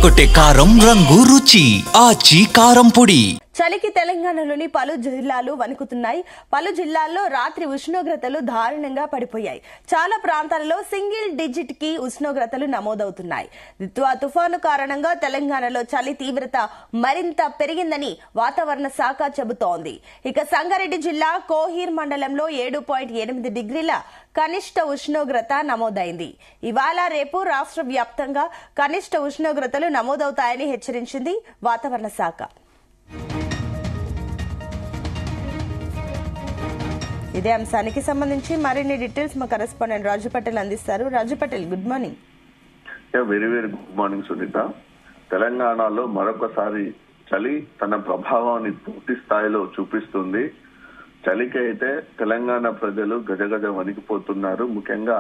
అదరగొట్టే కారం రంగు రుచి ఆచి కారం పొడి. చలికి తెలంగాణలోని పలు జిల్లాలు వణుకుతున్నాయి. పలు జిల్లాల్లో రాత్రి ఉష్ణోగ్రతలు దారుణంగా పడిపోయాయి. చాలా ప్రాంతాలలో సింగిల్ డిజిట్ కి ఉష్ణోగ్రతలు నమోదవుతున్నాయి. దిత్వా తుఫాను కారణంగా తెలంగాణలో చలి తీవ్రత మరింత పెరిగిందని వాతావరణ శాఖ చెబుతోంది. ఇక సంగారెడ్డి జిల్లా కోహీర్ మండలంలో 7.8 డిగ్రీల కనిష్ట ఉష్ణోగ్రత నమోదైంది. ఇవాళ రేపు రాష్ట్ర వ్యాప్తంగా కనిష్ట ఉష్ణోగ్రతలు నమోదవుతాయని హెచ్చరించింది వాతావరణ శాఖ. ఇదే అంశానికి సంబంధించి మరిన్ని డీటెయిల్స్ మా కరెస్పాండెంట్ రాజు పటేల్ అందిస్తారు. Raju Patel, good morning. Very very good morning Sunitha. తెలంగాణలో మరొకసారి చలి తన ప్రభావాన్ని పూర్తి స్థాయిలో చూపిస్తుంది. చలికి అయితే తెలంగాణ ప్రజలు గజగజ వణికిపోతున్నారు. ముఖ్యంగా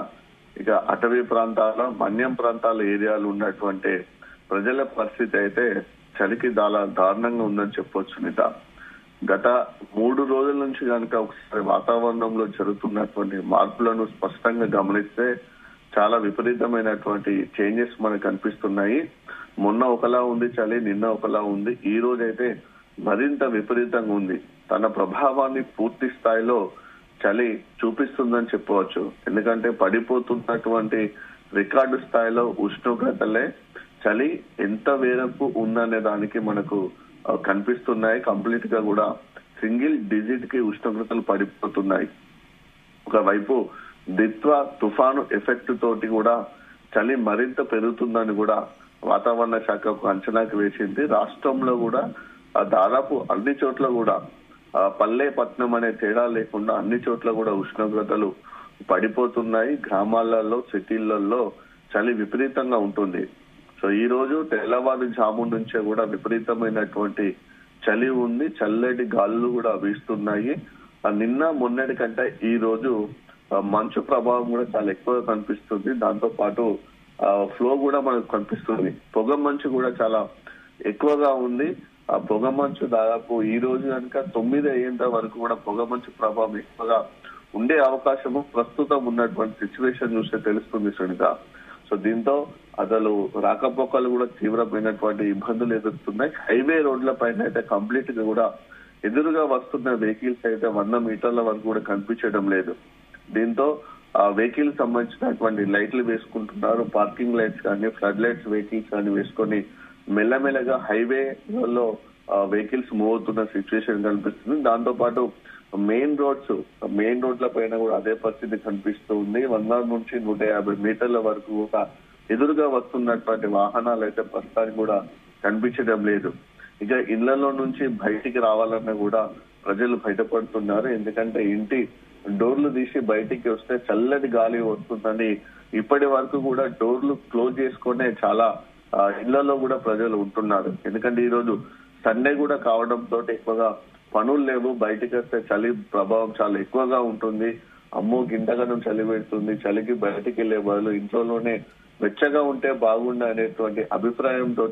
ఇక అటవీ ప్రాంతాల మన్యం ప్రాంతాల ఏరియాలు ఉన్నటువంటి ప్రజల పరిస్థితి అయితే చలికి చాలా దారుణంగా ఉందని చెప్పొచ్చు సునీత. గత 3 రోజుల నుంచి కనుక ఒకసారి వాతావరణంలో జరుగుతున్నటువంటి మార్పులను స్పష్టంగా గమనిస్తే చాలా విపరీతమైనటువంటి చేంజెస్ మనకు కనిపిస్తున్నాయి. మొన్న ఒకలా ఉంది చలి, నిన్న ఒకలా ఉంది, ఈ రోజైతే మరింత విపరీతంగా ఉంది. తన ప్రభావాన్ని పూర్తి స్థాయిలో చలి చూపిస్తుందని చెప్పవచ్చు. ఎందుకంటే పడిపోతున్నటువంటి రికార్డు స్థాయిలో ఉష్ణోగ్రతలే చలి ఎంత మేరకు ఉందనే దానికి మనకు కనిపిస్తున్నాయి. కంప్లీట్ గా కూడా సింగిల్ డిజిట్ కి ఉష్ణోగ్రతలు పడిపోతున్నాయి. ఒకవైపు దిత్వా తుఫాను ఎఫెక్ట్ తోటి కూడా చలి మరింత పెరుగుతుందని కూడా వాతావరణ శాఖ ఒక అంచనాకు వేసింది. రాష్ట్రంలో కూడా దాదాపు అన్ని చోట్ల కూడా పల్లె పట్నం అనే తేడా లేకుండా అన్ని చోట్ల కూడా ఉష్ణోగ్రతలు పడిపోతున్నాయి. గ్రామాలలో సిటీలలో చలి విపరీతంగా ఉంటుంది. సో ఈ రోజు తెల్లవారుజాము నుంచే కూడా విపరీతమైనటువంటి చలి ఉంది. చల్లటి గాలులు కూడా వీస్తున్నాయి. నిన్న మొన్నటి కంటే ఈ రోజు మంచు ప్రభావం కూడా చాలా ఎక్కువగా కనిపిస్తుంది. దాంతో పాటు ఫ్లో కూడా మనకు కనిపిస్తుంది. పొగ మంచు కూడా చాలా ఎక్కువగా ఉంది. ఆ పొగ మంచు దాదాపు ఈ రోజు కనుక 9 అయ్యేంత వరకు కూడా పొగ మంచు ప్రభావం ఎక్కువగా ఉండే అవకాశము ప్రస్తుతం ఉన్నటువంటి సిచ్యువేషన్ చూస్తే తెలుస్తుంది సునీత. సో దీంతో అసలు రాకపోకలు కూడా తీవ్రమైనటువంటి ఇబ్బందులు ఎదుర్కొన్నాయి. హైవే రోడ్ల పైన అయితే కంప్లీట్ గా కూడా ఎదురుగా వస్తున్న వెహికల్స్ అయితే 100 మీటర్ల వరకు కూడా కనిపించడం లేదు. దీంతో ఆ వెహికల్ సంబంధించినటువంటి లైట్లు వేసుకుంటున్నారు. పార్కింగ్ లైట్స్ కానీ ఫ్లడ్ లైట్స్ వెహికల్స్ కానీ వేసుకొని మెల్లమెల్లగా హైవేలో వెహికల్స్ మూవ్ అవుతున్న సిచ్యువేషన్ కనిపిస్తుంది. దాంతో పాటు మెయిన్ రోడ్ల పైన కూడా అదే పరిస్థితి కనిపిస్తూ ఉంది. 100 నుంచి 150 మీటర్ల వరకు కూడా ఎదురుగా వస్తున్నటువంటి వాహనాలు అయితే ప్రస్తుతానికి కూడా కనిపించడం లేదు. ఇక ఇళ్లలో నుంచి బయటికి రావాలన్నా కూడా ప్రజలు బయటపడుతున్నారు. ఎందుకంటే ఇంటి డోర్లు తీసి బయటికి వస్తే చల్లటి గాలి వస్తుందని ఇప్పటి వరకు కూడా డోర్లు క్లోజ్ చేసుకునే చాలా ఇళ్లలో కూడా ప్రజలు ఉంటున్నారు. ఎందుకంటే ఈ రోజు సండే కూడా కావడంతో ఎక్కువగా పనులు లేవు. బయటికి వస్తే చలి ప్రభావం చాలా ఎక్కువగా ఉంటుంది. అమ్మో గింటగనం చలి పెడుతుంది, చలికి బయటికి వెళ్లే బదులు ఇంట్లోనే వెచ్చగా ఉంటే బాగుండు అనేటువంటి అభిప్రాయంతో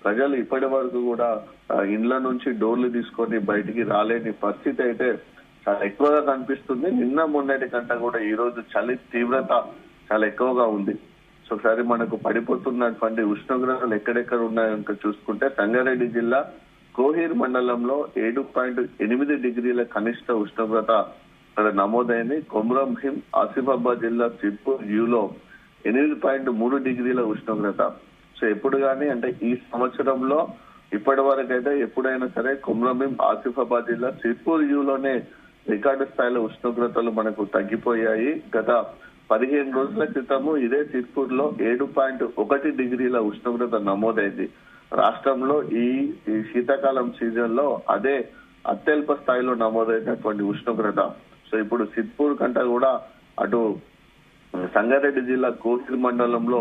ప్రజలు ఇప్పటి వరకు కూడా ఇండ్ల నుంచి డోర్లు తీసుకొని బయటికి రాలేని పరిస్థితి అయితే చాలా ఎక్కువగా కనిపిస్తుంది. నిన్న మొన్నటి కంటే కూడా ఈ రోజు చలి తీవ్రత చాలా ఎక్కువగా ఉంది. సో ఒకసారి మనకు పడిపోతున్నటువంటి ఉష్ణోగ్రతలు ఎక్కడెక్కడ ఉన్నాయో చూసుకుంటే సంగారెడ్డి జిల్లా కోహీర్ మండలంలో 7.8 డిగ్రీల కనిష్ట ఉష్ణోగ్రత అక్కడ నమోదైంది. కొమ్రం భీం ఆసిఫాబాద్ జిల్లా సిర్పూర్ యూలో 8.3 డిగ్రీల ఉష్ణోగ్రత. సో ఎప్పుడు కానీ అంటే ఈ సంవత్సరంలో ఇప్పటి వరకు అయితే ఎప్పుడైనా సరే కొమ్రం భీం ఆసిఫాబాద్ జిల్లా సిర్పూర్ యూలోనే రికార్డు స్థాయిలో ఉష్ణోగ్రతలు మనకు తగ్గిపోయాయి. గత 15 రోజుల క్రితము ఇదే సిర్పూర్ లో 7.1 డిగ్రీల ఉష్ణోగ్రత నమోదైంది. రాష్ట్రంలో ఈ శీతాకాలం సీజన్ లో అదే అత్యల్ప స్థాయిలో నమోదైనటువంటి ఉష్ణోగ్రత. సో ఇప్పుడు సిర్పూర్ కంటే కూడా అటు సంగారెడ్డి జిల్లా కోహీర్ మండలంలో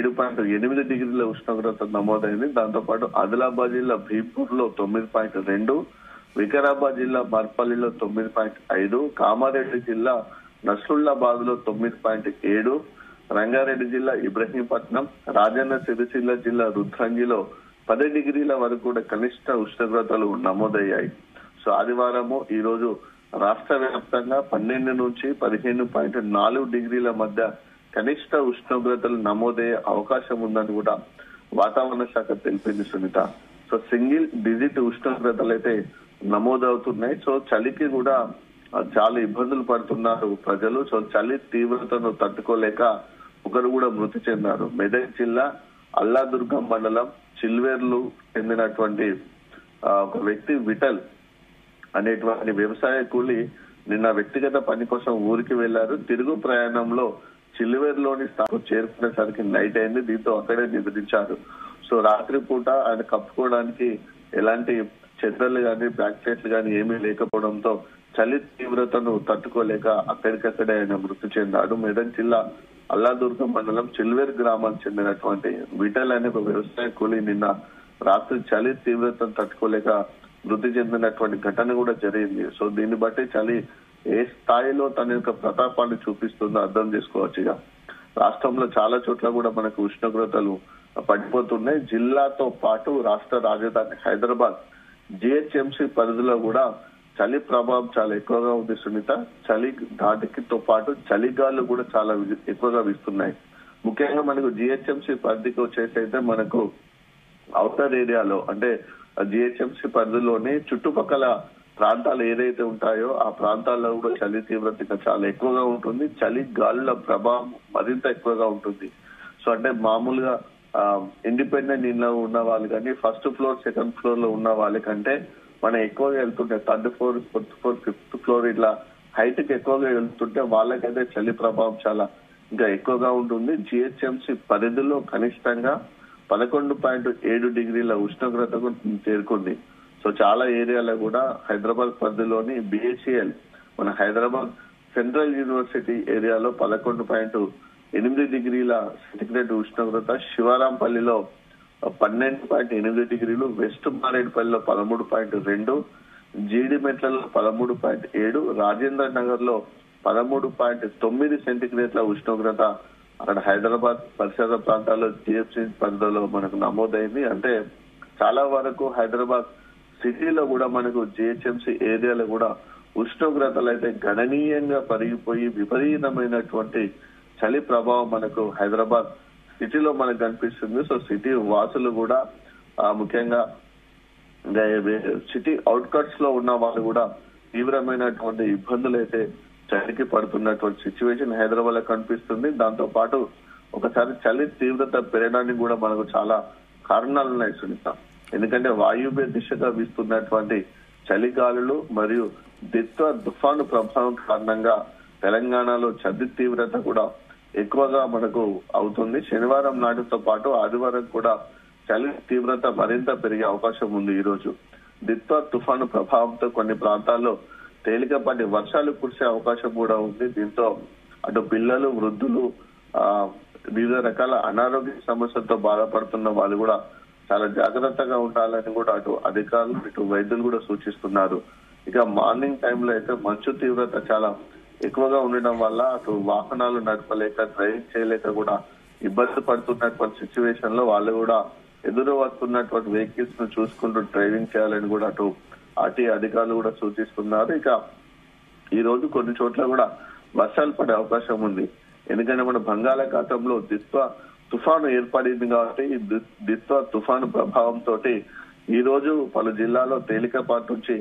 7.8 డిగ్రీల ఉష్ణోగ్రత నమోదైంది. దాంతో పాటు ఆదిలాబాద్ జిల్లా భీంపూర్ లో 9.2, వికారాబాద్ జిల్లా మర్పల్లిలో 9.5, కామారెడ్డి జిల్లా నస్రుల్లాబాద్ లో 9.7, రంగారెడ్డి జిల్లా ఇబ్రహీంపట్నం, రాజన్న సిరిసిల్ల జిల్లా రుద్రంగిలో 10 డిగ్రీల వరకు కూడా కనిష్ట ఉష్ణోగ్రతలు నమోదయ్యాయి. సో ఆదివారము ఈ రోజు రాష్ట్ర వ్యాప్తంగా 12 నుంచి 15.4 డిగ్రీల మధ్య కనిష్ట ఉష్ణోగ్రతలు నమోదయ్యే అవకాశం ఉందని కూడా వాతావరణ శాఖ తెలిపింది సునీత. సో సింగిల్ డిజిట్ ఉష్ణోగ్రతలు అయితే నమోదవుతున్నాయి. సో చలికి కూడా చాలా ఇబ్బందులు పడుతున్నారు ప్రజలు. సో చలి తీవ్రతను తట్టుకోలేక ఒకరు కూడా మృతి చెందారు. మెదక్ జిల్లా అల్లాదుర్గం మండలం చిల్వేర్లు చెందినటువంటి ఒక వ్యక్తి విఠల్ అనేటువంటి వ్యవసాయ కూలి నిన్న వ్యక్తిగత పని కోసం ఊరికి వెళ్లారు. తిరుగు ప్రయాణంలో చిల్వేర్లోని స్థానం చేరుకునేసరికి నైట్ అయింది. దీంతో అక్కడే నిద్రించారు. సో రాత్రి పూట ఆయన కప్పుకోవడానికి ఎలాంటి చెద్దర్లు గాని బ్లాంకెట్లు గాని ఏమీ లేకపోవడంతో చలి తీవ్రతను తట్టుకోలేక అక్కడికక్కడే ఆయన మృతి చెందాడు. మెదక్ జిల్లా అల్లాదుర్గం మండలం చిల్వేర్ గ్రామానికి చెందినటువంటి విఠల్ అనే ఒక వ్యవసాయ కూలి నిన్న రాత్రి చలి తీవ్రతను తట్టుకోలేక మృతి చెందినటువంటి ఘటన కూడా జరిగింది. సో దీన్ని బట్టి చలి ఏ స్థాయిలో తన యొక్క ప్రతాపాన్ని చూపిస్తుందో అర్థం చేసుకోవచ్చు. ఇక రాష్ట్రంలో చాలా చోట్ల కూడా మనకు ఉష్ణోగ్రతలు పడిపోతున్నాయి. జిల్లాతో పాటు రాష్ట్ర రాజధాని హైదరాబాద్ జిహెచ్ఎంసీ పరిధిలో కూడా చలి ప్రభావం చాలా ఎక్కువగా ఉంది సునీత. చలి ధాటికితో పాటు చలిగాలు కూడా చాలా ఎక్కువగా వీస్తున్నాయి. ముఖ్యంగా మనకు జిహెచ్ఎంసీ పరిధికి వచ్చేసైతే మనకు అవుటర్ ఏరియాలో అంటే జిహెచ్ఎంసీ పరిధిలోని చుట్టుపక్కల ప్రాంతాలు ఏదైతే ఉంటాయో ఆ ప్రాంతాల్లో కూడా చలి తీవ్రత చాలా ఎక్కువగా ఉంటుంది. చలి గాలుల ప్రభావం మరింత ఎక్కువగా ఉంటుంది. సో అంటే మామూలుగా ఇండిపెండెంట్ ఇళ్ళలో ఉన్న వాళ్ళు కానీ ఫస్ట్ ఫ్లోర్ సెకండ్ ఫ్లోర్ లో ఉన్న వాళ్ళకంటే మనం ఎక్కువగా వెళ్తుంటే third floor fourth floor fifth floor ఇట్లా హైట్ కి ఎక్కువగా వెళ్తుంటే వాళ్ళకైతే చలి ప్రభావం చాలా ఇంకా ఎక్కువగా ఉంటుంది. జిహెచ్ఎంసీ పరిధిలో కనిష్టంగా 11.7 డిగ్రీల ఉష్ణోగ్రతకు చేరుకుంది. సో చాలా ఏరియాలో కూడా హైదరాబాద్ పరిధిలోని బిహెచ్ఎల్ మన హైదరాబాద్ సెంట్రల్ యూనివర్సిటీ ఏరియాలో 11.8 డిగ్రీల సెంటిగ్రేడ్ ఉష్ణోగ్రత, శివరాంపల్లిలో 12.8 డిగ్రీలు, వెస్ట్ మారేడుపల్లిలో 13.2, జీడిమెట్లలో 13.7, రాజేంద్ర నగర్ లో 13.9 సెంటిగ్రేడ్ల ఉష్ణోగ్రత అక్కడ హైదరాబాద్ పరిసర ప్రాంతాల్లో జిహెచ్ఎంసీ పరిధిలో మనకు నమోదైంది. అంటే చాలా వరకు హైదరాబాద్ సిటీలో కూడా మనకు జిహెచ్ఎంసీ ఏరియాలో కూడా ఉష్ణోగ్రతలు అయితే గణనీయంగా పెరిగిపోయి విపరీతమైనటువంటి చలి ప్రభావం మనకు హైదరాబాద్ సిటీలో మనకు కనిపిస్తుంది. సో సిటీ వాసులు కూడా ముఖ్యంగా సిటీ అవుట్కట్స్ లో ఉన్న వాళ్ళు కూడా తీవ్రమైనటువంటి ఇబ్బందులు అయితే చలికి పడుతున్నటువంటి సిచ్యువేషన్ హైదరాబాద్ లో కనిపిస్తుంది. దాంతో పాటు ఒకసారి చలి తీవ్రత పెరగడానికి కూడా మనకు చాలా కారణాలు ఉన్నాయి సునీత. ఎందుకంటే వాయువ్య దిశగా వీస్తున్నటువంటి చలిగాలులు మరియు దిత్వ తుఫాను ప్రభావం కారణంగా తెలంగాణలో చలి తీవ్రత కూడా ఎక్కువగా మనకు అవుతుంది. శనివారం నాటితో పాటు ఆదివారం కూడా చలి తీవ్రత మరింత పెరిగే అవకాశం ఉంది. ఈ రోజు దిత్వ తుఫాను ప్రభావంతో కొన్ని ప్రాంతాల్లో తేలికపాటి వర్షాలు కురిసే అవకాశం కూడా ఉంది. దీంతో అటు పిల్లలు, వృద్ధులు, వివిధ రకాల అనారోగ్య సమస్యలతో బాధపడుతున్న వాళ్ళు కూడా చాలా జాగ్రత్తగా ఉండాలని కూడా అటు అధికారులు ఇటు వైద్యులు కూడా సూచిస్తున్నారు. ఇక మార్నింగ్ టైంలో అయితే మంచు తీవ్రత చాలా ఎక్కువగా ఉండడం వల్ల అటు వాహనాలు నడపలేక డ్రైవింగ్ చేయలేక కూడా ఇబ్బంది పడుతున్నటువంటి సిచ్యువేషన్ లో వాళ్ళు కూడా ఎదురు వస్తున్నటువంటి వెహికల్స్ ను చూసుకుంటూ డ్రైవింగ్ చేయాలని కూడా అటు ఆర్టీ అధికారులు కూడా సూచిస్తున్నారు. ఇక ఈ రోజు కొన్ని చోట్ల కూడా వర్షాలు పడే అవకాశం ఉంది. ఎందుకంటే మన బంగాళాఖాతంలో దిత్వ తుఫాను ఏర్పడింది కాబట్టి ఈ దిత్వ తుఫాను ప్రభావంతో ఈ రోజు పలు జిల్లాలో తేలికపాటి నుంచి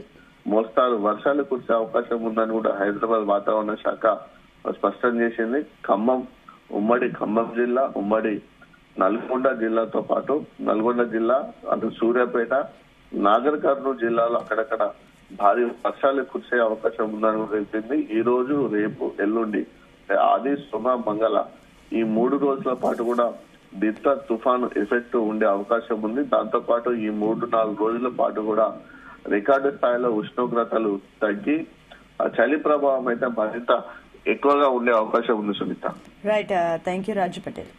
మోస్తారు వర్షాలు కురిసే అవకాశం ఉందని కూడా హైదరాబాద్ వాతావరణ శాఖ స్పష్టం చేసింది. ఉమ్మడి ఖమ్మం జిల్లా, ఉమ్మడి నల్గొండ జిల్లాతో పాటు నల్గొండ జిల్లా, అటు సూర్యాపేట, నాగర్ కర్నూలు జిల్లాలో అక్కడక్కడ భారీ వర్షాలు కురిసే అవకాశం ఉందని కూడా తెలిపింది. ఈ రోజు, రేపు, ఎల్లుండి ఆది, సోమ, మంగళ ఈ 3 రోజుల పాటు కూడా దిత్వ తుఫాను ఎఫెక్ట్ ఉండే అవకాశం ఉంది. దాంతో పాటు ఈ 3-4 రోజుల పాటు కూడా రికార్డు స్థాయిలో ఉష్ణోగ్రతలు తగ్గి చలి ప్రభావం అయితే మరింత ఎక్కువగా ఉండే అవకాశం ఉంది సునీత. రైట్, థ్యాంక్ యూ రాజు పటేల్.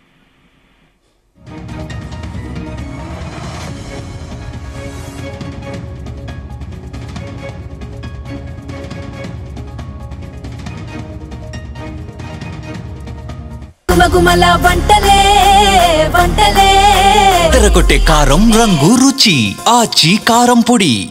గుమగుమల వంటలే వంటలే తెరకొట్టే కారం రంగు రుచి ఆచి కారం పొడి.